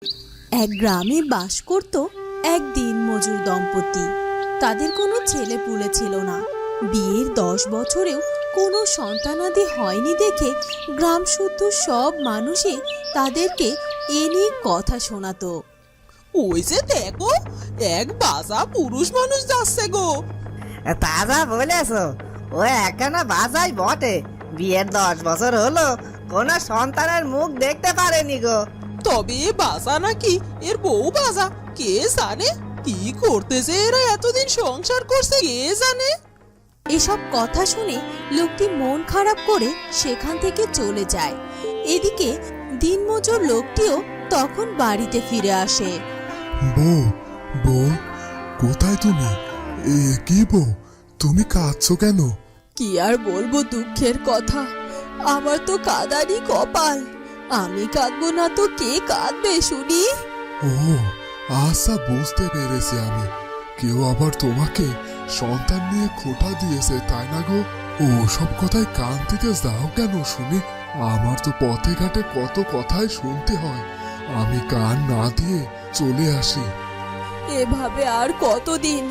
এক গ্রামে বাস করত এক দিনমজুর দম্পতি। তাদের কোনো ছেলেপুলে ছিল না। বিয়ের 10 বছরেও কোনো সন্তানাদি হয়নি দেখে গ্রাম শুদ্ধ সব মানুষই তাদেরকে এ নিয়ে কথা শোনাতো। ওই যে দেখো, এক বাজা পুরুষ মানুষ যাচ্ছে গো। তাজা বলেছ, ও একখানা বাজাই বটে। বিয়ের 10 বছর হলো, কোনো সন্তানের মুখ দেখতে পারেনি গো। তবে বাজা নাকি এর বউ বাজা, কে জানে কি করতেছে এরা, এতদিন সংসার করছে কে জানে। এসব কথা শুনে লোকটি মন খারাপ করে সেখান থেকে চলে যায়। এদিকে দিনমজুর লোকটিও তখন বাড়িতে ফিরে আসে। বউ, বউ, কোথায় তুমি? কি বউ, তুমি কাঁদছো কেন? কি আর বলবো দুঃখের কথা, আমার তো কাঁদারই কপাল। আমি কাঁদবো না তো কে কাঁদবে শুনি? ও আচ্ছা, বুঝতে পেরেছি আমি। কেউ আবার তোমাকে সন্তান নিয়ে খোঁটা দিয়েছে, তাই না গো? ও সব কথায় কান দিতে যাও কেন শুনি? আমার তো পথে ঘাটে কত কথাই শুনতে হয়, আমি কান না দিয়ে চলে আসি। এভাবে আর কতদিন?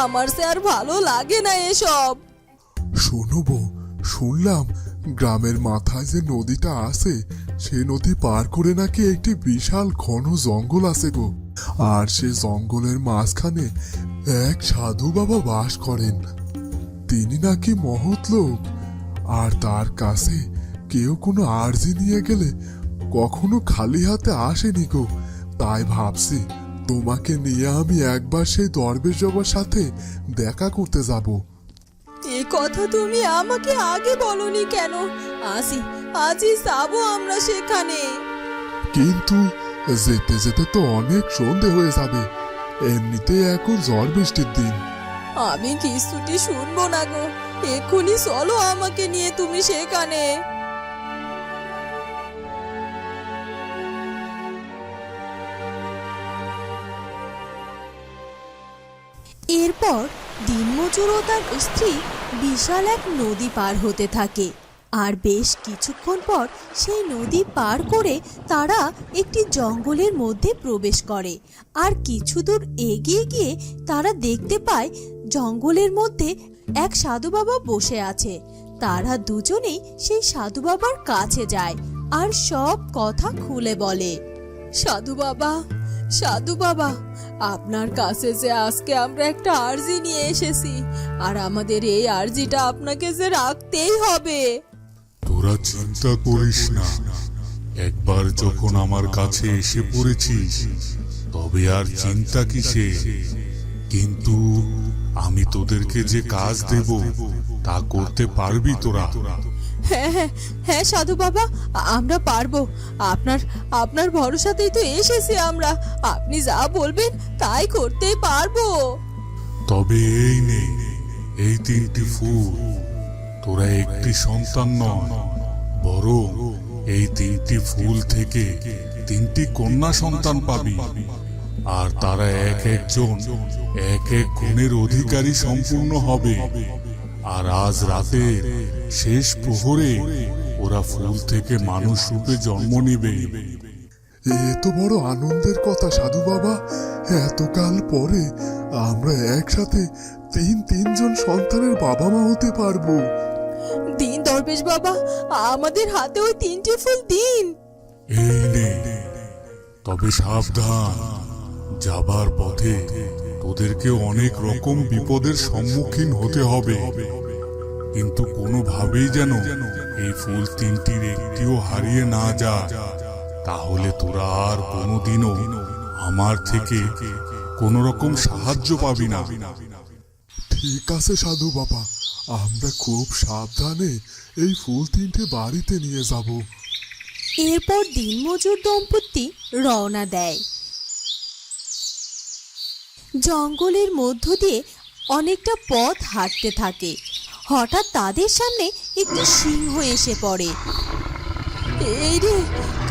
আমার সে আর ভালো লাগে না এসব। শোনো বউ, শুনলাম গ্রামের মাথায় যে নদীটা আছে, সেই নদী পার করে নাকি একটি বিশাল ঘন জঙ্গল আছে গো। আর সে জঙ্গলের মাঝখানে এক সাধু বাবা বাস করেন। তিনি নাকি মহৎ লোক, আর তার কাছে কেউ কোনো আর্জি নিয়ে গেলে কখনো খালি হাতে আসেনি গো। তাই ভাবছি তোমাকে নিয়ে আমি একবার সেই দরবেশ বাবার সাথে দেখা করতে যাব। এ কথা তুমি আমাকে আগে বলনি কেন? আজই যাবো আমরা সেখানে। কিন্তু যেতে যেতে তো অনেক সন্ধে হয়ে যাবে, এমনিতে এখন ঝড় বৃষ্টির দিন। আমি কিছুটি শুনবো না গো, এক্ষুনি চলো আমাকে নিয়ে তুমি সেখানে। এরপর দিনমজুর ও তার স্ত্রী বিশাল এক নদী পার হতে থাকে। আর বেশ কিছুক্ষণ পর সেই নদী পার করে তারা একটি জঙ্গলের মধ্যে প্রবেশ করে। আর কিছু দূর এগিয়ে গিয়ে তারা দেখতে পায় জঙ্গলের মধ্যে এক সাধু বাবা বসে আছে। তারা দুজনেই সেই সাধু বাবার কাছে যায় আর সব কথা খুলে বলে। সাধু বাবা, সাধু বাবা, আপনার কাছে যে আজকে আমরা একটা আরজি নিয়ে এসেছি, আর আমাদের এই আরজিটা আপনাকে যে রাখতেই হবে। তোরা চিন্তা করিস না, একবার যখন আমার কাছে এসে পড়েছিস তবে আর চিন্তা কিসে। কিন্তু আমি তোদেরকে যে কাজ দেব তা করতে পারবি তোরা? হ্যাঁ হ্যাঁ হ্যাঁ সাধু বাবা, আমরা পারবো। আপনার ভরসাতেই তো এসেছি আমরা। আপনি যা বলবেন তাই করতেই পারবো। তবে এই নে, এই 3টি ফুল। তোরা একটি সন্তান নয়, বরং এই 3টি ফুল থেকে 3টি কন্যা সন্তান পাবি। আর তারা এক একজন এক এক গুণের অধিকারী সম্পূর্ণ হবে। আর আজ রাতে শেষ প্রহরে ওরা ফুল থেকে মানুষ রূপে জন্ম নেবে। এ তো বড় আনন্দের কথা সাধু বাবা। এতকাল পরে আমরা একসাথে তিনজন সন্তানের বাবা মা হতে পারবো। দিন দরবেশ বাবা, আমাদের হাতে ওই 3টি ফুল দিন। এই নে, তবে সাবধান, যাবার পথে তোদেরকে অনেক রকম বিপদের সম্মুখীন হতে হবে। কিন্তু কোনোভাবেই যেন এই ফুল 3টির একটিও হারিয়ে না যায়, তাহলে তোরা আর কোনোদিনও আমার থেকে কোনো রকম সাহায্য পাবি না। ঠিক আছে সাধু বাবা, আমরা খুব সাবধানে এই ফুল 3টে বাড়িতে নিয়ে যাব। এরপর দিনমজুর দম্পতি রওনা দেয়। জঙ্গলের মধ্য দিয়ে অনেকটা পথ হাঁটতে থাকে। হঠাৎ তাদের সামনে একটি সিংহ এসে পড়ে। এই রে,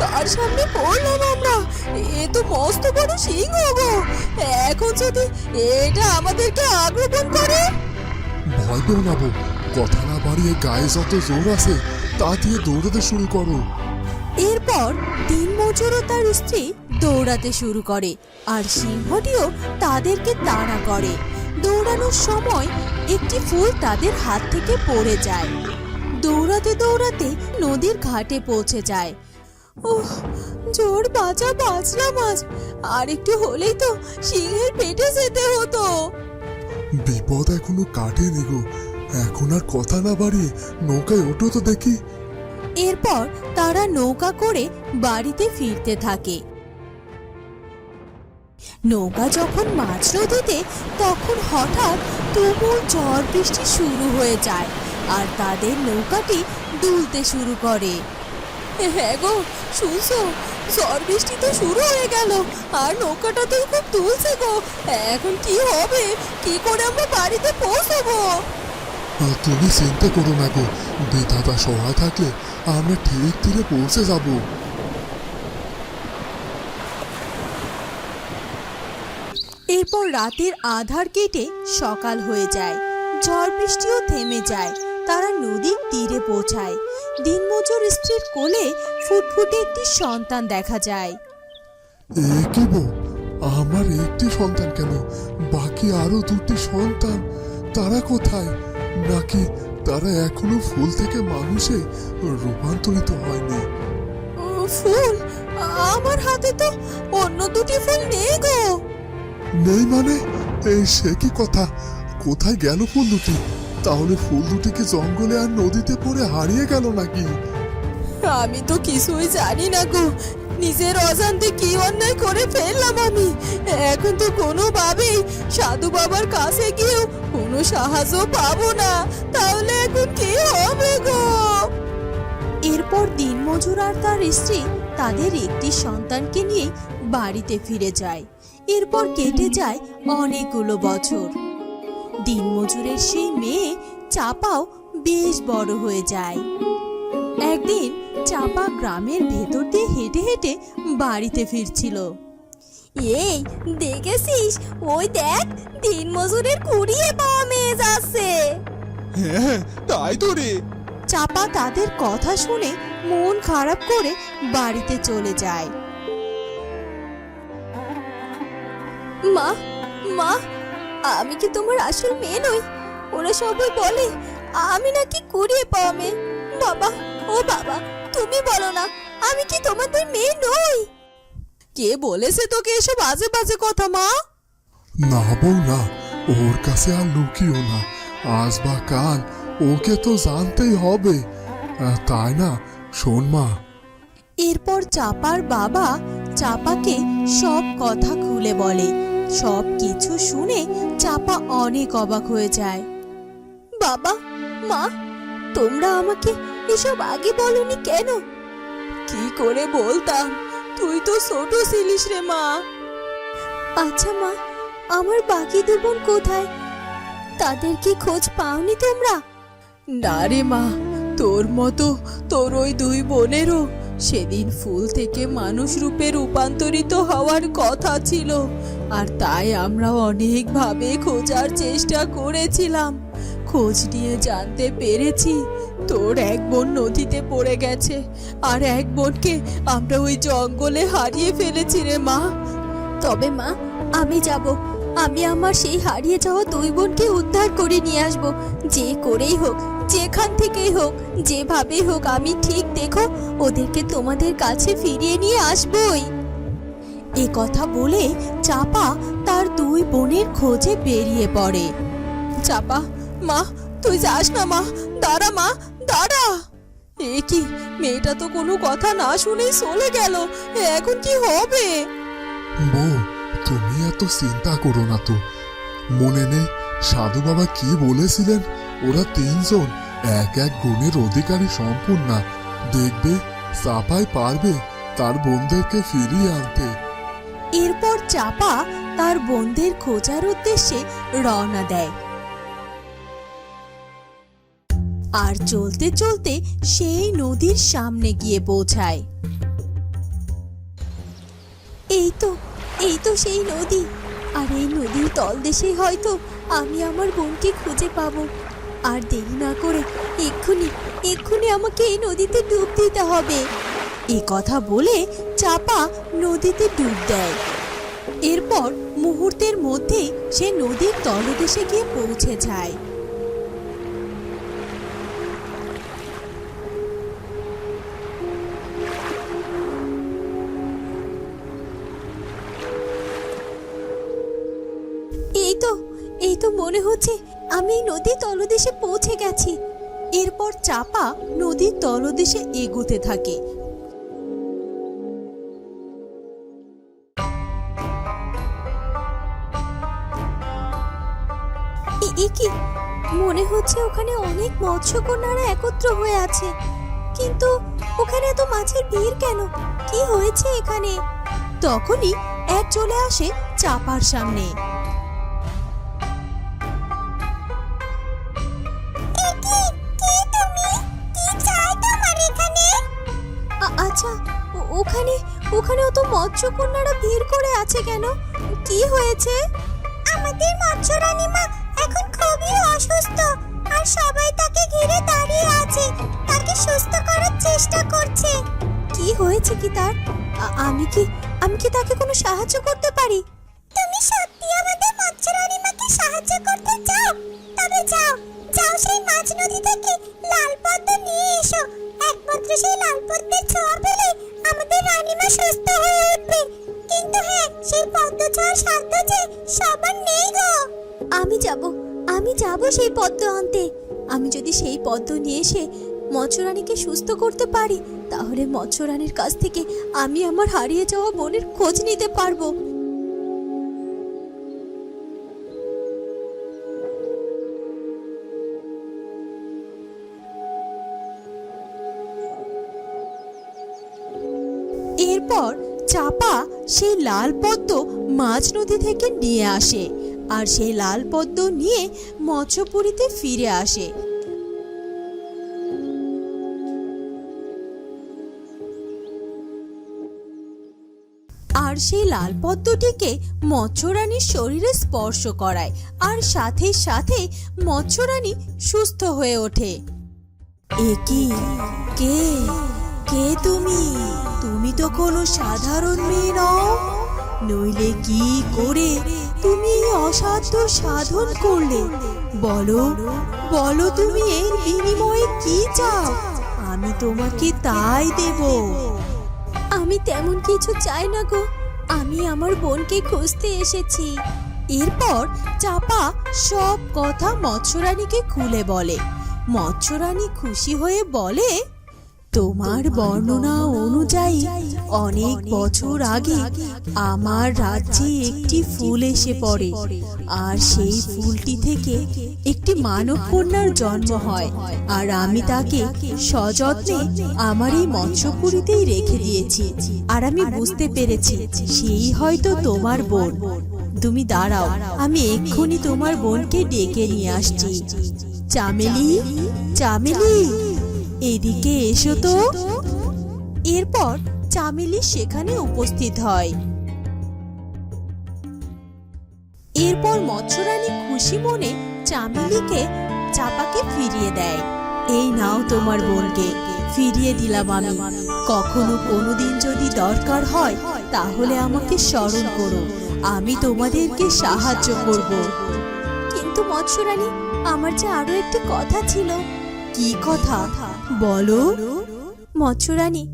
কার সামনে পড়লাম আমরা? এ তো মস্ত বড় সিংহ গো। এখন যদি এটা আমাদেরকে আক্রমণ করে? ভয় পেও না বউ, কথা না বাড়িয়ে গায়ে যত জোর আছে তা দিয়ে দৌড়াতে শুরু করো। এরপর দিনমজুর ও তার স্ত্রী দৌড়াতে শুরু করে আর সিংহটিও তাদেরকে তাড়া করে। দৌড়ানোর সময় একটি ফুল তাদের হাত থেকে পড়ে যায়। দৌড়াতে দৌড়াতে নদীর ঘাটে পৌঁছে যায়। ওহ, জোর বাঁচা, বাঁচলাম আজ। আর একটু হলেই তো সিংহের পেটে যেতে হতো। বিপদ এখনো কাটেনি গো। এখন আর কথা না বাড়িয়ে নৌকায় ওঠো তো দেখি। এরপর তারা নৌকা করে বাড়িতে ফিরতে থাকে। নৌকা যখন মাঝ নদীতে, তখন হঠাৎ তুমুল ঝড় বৃষ্টি শুরু হয়ে যায় আর তাদের নৌকাটি দুলতে শুরু করে। হ্যাঁ গো, শুনছো? ঝড় বৃষ্টি তো শুরু হয়ে গেল আর নৌকাটা তো খুব দুলছে গো। এখন কি হবে? কি করে আমরা বাড়িতে পৌঁছবো? তুমি চিন্তা করো না গো, বিধাতা সহায় থাকলে আমরা ঠিক তীরে পৌঁছে যাব। এরপর রাতের আধার কেটে সকাল হয়ে যায়। ঝড় বৃষ্টিও থেমে যায়। তারা নদীর তীরে পৌঁছায়। দিনমজুর স্ত্রীর কোলে ফুটফুটে একটি সন্তান দেখা যায়। এ কি বউ, আমার একটি সন্তান কেন, বাকি আরো দুটি সন্তান, তারা কোথায়? নাকি তারা এখনো ফুল থেকে মানুষে রূপান্তরিত হয়নি? ফুল? আমার হাতে তো অন্য দুটি ফুল নেই গো। নেই মানে? এই সে কি কথা? কোথায় গেল ফুল দুটি? তাহলে ফুল দুটি কি জঙ্গলে আর নদীতে পড়ে হারিয়ে গেল নাকি? আমি তো কিছুই জানি না গো। নিজের অজান্তে কি অন্যায় করে ফেললাম আমি। এখন তো কোনোভাবেই সাধু বাবার কাছে গিয়েও কোনো সাহায্য পাবো না। তাহলে এখন কি হবে গো? এরপর দিনমজুর আর তার স্ত্রী তাদের একটি সন্তানকে নিয়ে বাড়িতে ফিরে যায়। এরপর কেটে যায় অনেকগুলো বছর। দিনমজুরের সেই মেয়ে চাপাও বেশ বড় হয়ে যায়। একদিন চাপা গ্রামের ভেতর দিয়ে হেঁটে হেঁটে বাড়িতে ফিরছিল। এই দেখেছিস? ওই দেখ, দিনমজুরের কুড়িয়ে পাওয়া মেয়ে যাচ্ছে। হ্যাঁ, তাই তো রে। চাপা তাদের কথা শুনে মন খারাপ করে বাড়িতে চলে যায়। মা, মা, আমি কি তোমার আসল মেয়ে নই? ওরা সবাই বলে আমি নাকি কুড়িয়ে পাওয়া মেয়ে। বাবা, ও বাবা, তুমি বলো না আমি কি তোমাদের মেয়ে নই? কে বলেছে তোকে এসব বাজে বাজে কথা মা? না বউ না, ওর কাছে আর লুকিও না। আজ বা কাল ওকে তো জানতেই হবে, তাই না? শোন মা। এরপর চাপার বাবা চাপাকে সব কথা খুলে বলে। সব কিছু শুনে চাপা অনেক অবাক হয়ে যায়। বাবা, মা, তোমরা আমাকে এসব আগে বলনি কেন? কি করে বলতাম, তুই তো ছোট ছিলিস রে মা। আচ্ছা মা, আমার বাকি দু বোন কোথায়? তাদের কি খোঁজ পাওনি তোমরা? না রে মা, তোর মতো তোর ওই দুই বোনেরও সেদিন ফুল থেকে মানুষ রূপে রূপান্তরিত হওয়ার কথা ছিল। আর তাই আমরা অনেকভাবে খোঁজার চেষ্টা করেছিলাম। খোঁজ নিয়ে জানতে পেরেছি তোর এক বোন নদীতে পড়ে গেছে আর এক বোনকে আমরা ওই জঙ্গলে হারিয়ে ফেলেছি রে মা। তবে মা, আমি যাব। আমি আমার সেই হারিয়ে যাওয়া দুই বোনকে উদ্ধার করে নিয়ে আসব। যে করেই হোক, যেখান থেকেই হোক, যেভাবেই হোক, আমি ঠিক দেখো ওদেরকে তোমাদের কাছে ফিরিয়ে নিয়ে আসবই। এ কথা বলে চাপা তার দুই বোনের খোঁজে বেরিয়ে পড়ে। চাপা, মা, তুই যাস না মা। দাঁড়া মা, দাঁড়া। এ কি, মেয়েটা তো কোনো কথা না শুনেই চলে গেল। এখন কি হবে? বউ, তুমি এত চিন্তা করো না তো। মনে নেই সাধু বাবা কি বলেছিলেন? ওরা তিনজন এক এক গুণের অধিকারী সম্পূর্ণা। দেখবে চাপাই পারবে তার বোনদেরকে ফিরিয়ে আনতে। এরপর চাপা তার বোনদের খোঁজার উদ্দেশ্যে রওনা দেয়। আর চলতে চলতে সেই নদীর সামনে গিয়ে পৌঁছায়। এই তো সেই নদী। আর এই নদীর তলদেশেই হয়তো আমি আমার বোনকে খুঁজে পাবো। আর দেরি না করে এক্ষুনি আমাকে এই নদীতে ডুব দিতে হবে। এ কথা বলে চাপা নদীতে ডুব দেয়। এরপর মুহূর্তের মধ্যেই সে নদীর তলদেশে গিয়ে পৌঁছে যায়। এই তো মনে হচ্ছে আমি নদীর তলদেশে পৌঁছে গেছি। এরপর চাপা নদীর তলদেশে এগোতে থাকে। কি মনে হচ্ছে ওখানে অনেক মৎস্যকন্যারা একত্র হয়ে আছে, কিন্তু ওখানে এত মাছের ভিড় কেন? কি হয়েছে এখানে? তখনই এক চলে আসে চাপার সামনে। আচ্ছা, ওখানে ওখানে অত মৎস্যকন্যারা ভিড় করে আছে কেন? কি হয়েছে? আমাদের মৎস্য রানীমা এখন খুবই অসুস্থ, আর সবাই তাকে ঘিরে দাঁড়িয়ে আছে, তাকে সুস্থ করার চেষ্টা করছে। কি হয়েছে কি তার? আমি কি তাকে কোনো সাহায্য করতে পারি? তুমি সত্যি আমাদের মৎস্য রানীমাকে সাহায্য করতে চাও? তবে যাও সেই মাছ নদী থেকে লাল পদ্ম নিয়ে এসো। একমাত্র সেই লাল পদ্মের ছোঁয়া পেলে আমাদের রানীমা সুস্থ হয়ে উঠবে। কিন্তু হ্যাঁ, সেই পদ্ম ছোঁয়ার সাধ্য যে সবার নেই গো। আমি যাব সেই পদ্ম আনতে। আমি যদি সেই পদ্ম নিয়ে এসে মৎস্যরানীকে সুস্থ করতে পারি, তাহলে মৎস্যরানীর কাছ থেকে আমি আমার হারিয়ে যাওয়া বোনের খোঁজ নিতে পারবো। এরপর চাপা সেই লাল পদ্ম মাছ নদী থেকে নিয়ে আসে, আর সেই লাল পদ্ম নিয়ে মৎস্যপুরীতে ফিরে আসে। আর সেই লাল পদ্মটিকে মৎস্যরানীর শরীরে স্পর্শ করায়, আর সাথে সাথে মৎস্যরানী সুস্থ হয়ে ওঠে। কে তুমি তো কোনো সাধারণ মেয়ে নও, নইলে কি করে তুমি এই অসাধ্য সাধন করলে? বলো তুমি এর বিনিময়ে কি চাও? আমি তোমাকে তাই দেব। আমি তেমন কিছু চাই না গো, আমি আমার বোনকে খুঁজতে এসেছি। এরপর চাপা সব কথা মৎস্যরানীকে খুলে বলে। মৎস্যরানী খুশি হয়ে বলে, তোমার বর্ণনা অনুযায়ী অনেক বছর আগে আমার রাজ্যে একটি ফুল এসে পড়ে, আর সেই ফুলটি থেকে একটি মানব কন্যার জন্ম হয়, আর আমি তাকে সযত্নে আমার এই মৎস্যপুরীতেই রেখে দিয়েছি। আর আমি বুঝতে পেরেছি সেই হয়তো তোমার বোন। তুমি দাঁড়াও, আমি এক্ষুনি তোমার বোনকে ডেকে নিয়ে আসছি। চামেলি, এদিকে এসো তো। এরপর চামেলি সেখানে উপস্থিত হয়। এরপর মৎস্যরানী খুশি মনে চামেলিকে চাপাকে ফিরিয়ে দেয়। এই নাও তোমার বোনকে, ফিরিয়ে দিলাম আমি। কখনো কোনোদিন যদি দরকার হয় তাহলে আমাকে স্মরণ করো, আমি তোমাদেরকে সাহায্য করব। কিন্তু মৎস্যরানী, আমার যে আরো একটি কথা ছিল। কি কথা? বলো। মৎস্যরানী,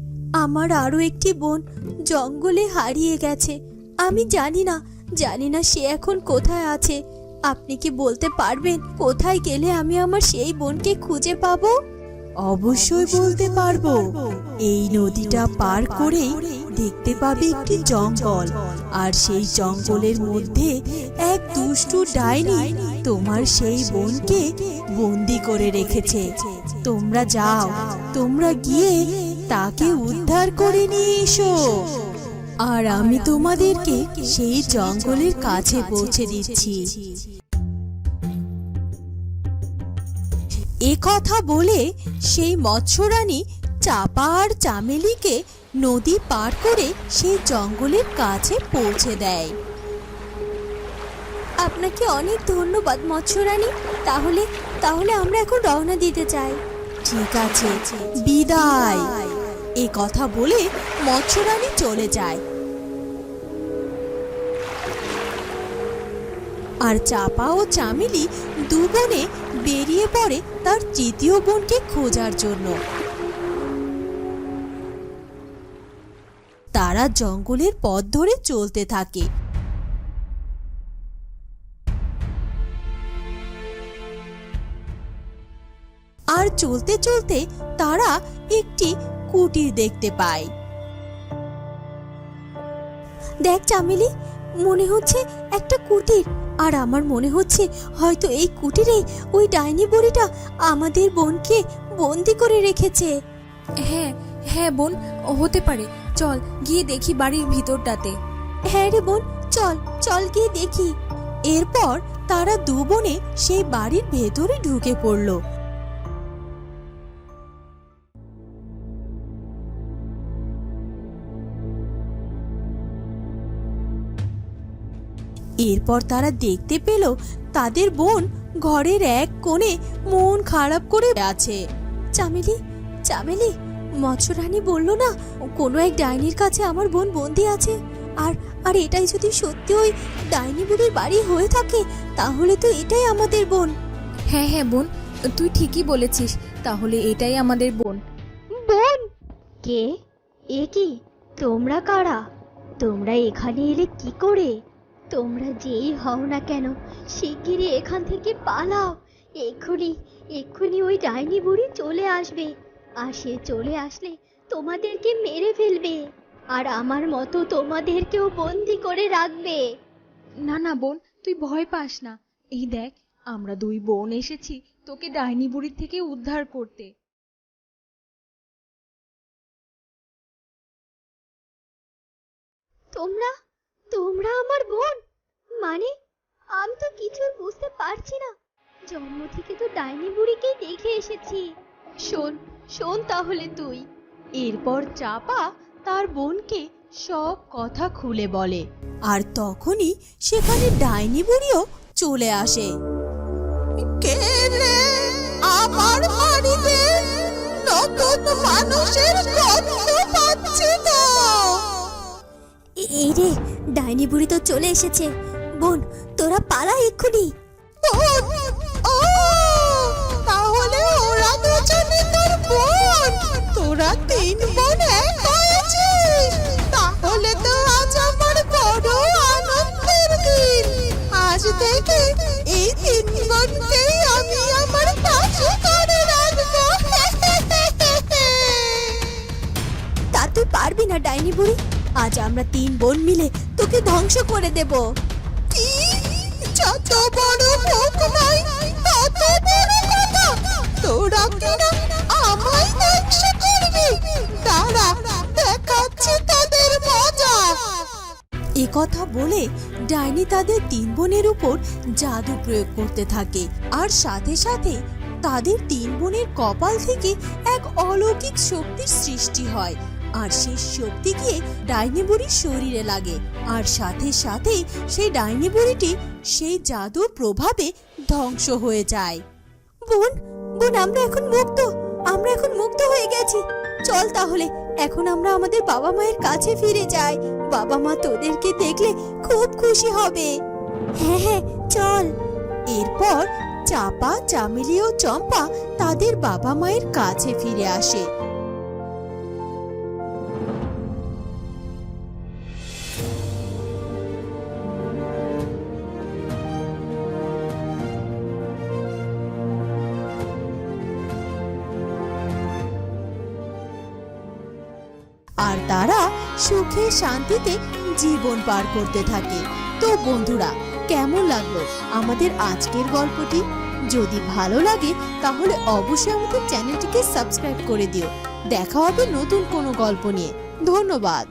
আমার আরো একটি বোন জঙ্গলে হারিয়ে গেছে। আমি জানি না সে এখন কোথায় আছে। আপনি কি বলতে পারবেন কোথায় গেলে আমি আমার সেই বোনকে খুঁজে পাবো? অবশ্যই বলতে পারবো। এই নদীটা পার করেই দেখতে পাবে একটি জঙ্গল, আর সেই জঙ্গলের মধ্যে এক দুষ্টু ডাইনি তোমার সেই বোনকে বন্দি করে রেখেছে। তোমরা যাও, তোমরা গিয়ে তাকে উদ্ধার করে নিয়ে এসো, আর আমি তোমাদেরকে সেই জঙ্গলের কাছে পৌঁছে দিচ্ছি। এ কথা বলে সেই মৎস্যরানী চাপা আর চামেলিকে নদী পার করে সেই জঙ্গলের কাছে পৌঁছে দেয়। আপনাকে অনেক ধন্যবাদ মৎস্যরানী। তাহলে আমরা এখন রওনা দিতে চাই। ঠিক আছে, বিদায়। এ কথা বলে মৎস্যরানী চলে যায়। আর চাপা ও চামেলি দু বোনে বেরিয়ে পড়ে তার তৃতীয় বোনকে খোঁজার জন্য। তারা জঙ্গলের পথ ধরে চলতে থাকে। আর চলতে চলতে তারা একটি কুটির দেখতে পায়। দেখ চামেলি, মনে হচ্ছে একটা কুটির, আর আমার মনে হচ্ছে হয়তো এই কুটিরে ওই ডাইনি বুড়িটা আমাদের বোনকে বন্দি করে রেখেছে। হ্যাঁ হ্যাঁ বোন, হতে পারে। চল গিয়ে দেখি বাড়ির ভিতরটাতে। হ্যাঁ রে বোন, চল চল গিয়ে দেখি। এরপর তারা দু বোনে সেই বাড়ির ভেতরে ঢুকে পড়ল। এরপর তারা দেখতে পেল তাদের বোন ঘরের এক কোণে মন খারাপ করে আছে। চামেলি, চামেলি, মৎস্যরানী বলল না কোনো এক ডাইনির কাছে আমার বোন বন্দি আছে। আর আর এটাই যদি সত্যি ওই ডাইনি বুড়ির বাড়ি হয়ে থাকে, তাহলে তো এটাই আমাদের বোন। হ্যাঁ হ্যাঁ বোন, তুই ঠিকই বলেছিস, তাহলে এটাই আমাদের বোন। বোন? কে? এ কি? তোমরা কারা? তোমরা এখানে এলে কি করে? তোমরা যেই হও না কেন, শিগগিরই এখান থেকে পালাও। এক্ষুনি এক্ষুনি ওই ডাইনি বুড়ি চলে আসবে, আর সে চলে আসলে তোমাদেরকে মেরে ফেলবে, আর আমার মতো তোমাদেরকেও বন্দি করে রাখবে। না না বোন, তুই ভয় পাস না। এই দেখ, আমরা দুই বোন এসেছি তোকে ডাইনি বুড়ির থেকে উদ্ধার করতে। তোমরা তোমরা আমার বোন? মানে আমি তো কিছু বুঝতে পারছি না। জন্ম থেকে তো ডাইনি বুড়িকেই দেখে এসেছি। শোন শোন তাহলে তুই। এরপর চাপা তার বোনকে সব কথা খুলে বলে, আর তখনই সেখানে ডাইনি বুড়িও চলে আসে। কে রে আমার বাড়িতে নতুন মানুষের গন্ধ পাচ্ছি তো? এই রে, ডাইনি বুড়ি তো চলে এসেছে। বোন, তোরা পালা এক্ষুনি। তাহলে ওরা দুজনে তোর বোন? তোরা তিন বোন এক হয়েছিস? তাহলে তো আজ আমার বড় আনন্দের দিন। আজ থেকে এই তিন বোনকেই আমি আমার পাশে করে রাখবো। তা তুই পারবি না ডাইনি বুড়ি, আজ আমরা তিন বোন মিলে তোকে ধ্বংস করে দেব। কি? যত বড় মুখ নাই তত বড় কথা। তোরা কিনা আমায় ধ্বংস করবি? দাঁড়া, দেখাচ্ছি তাদের মজা। এ কথা বলে ডাইনি তাদের তিন বোনের উপর জাদু প্রয়োগ করতে থাকে, আর সাথে সাথে তাদের তিন বোনের কপাল থেকে এক অলৌকিক শক্তির সৃষ্টি হয়, আর সেই শক্তি গিয়ে ডাইনি বুড়ির শরীরে লাগে, আর সাথে সাথে সেই ডাইনি বুড়িটি সেই জাদুর প্রভাবে ধ্বংস হয়ে যায়। বোন, বোন, আমরা এখন মুক্ত, আমরা এখন মুক্ত হয়ে গেছি। চল তাহলে এখন আমরা আমাদের বাবা মায়ের কাছে ফিরে যাই। বাবা মা তোদেরকে দেখলে খুব খুশি হবে। হ্যাঁ হ্যাঁ চল। এরপর চাপা, চামেলি ও চম্পা তাদের বাবা মায়ের কাছে ফিরে আসে। আর তারা সুখে শান্তিতে জীবন পার করতে থাকে। তো বন্ধুরা, কেমন লাগলো আমাদের আজকের গল্পটি? যদি ভালো লাগে তাহলে অবশ্যই আমাদের চ্যানেলটিকে সাবস্ক্রাইব করে দিও। দেখা হবে নতুন কোনো গল্প নিয়ে। ধন্যবাদ।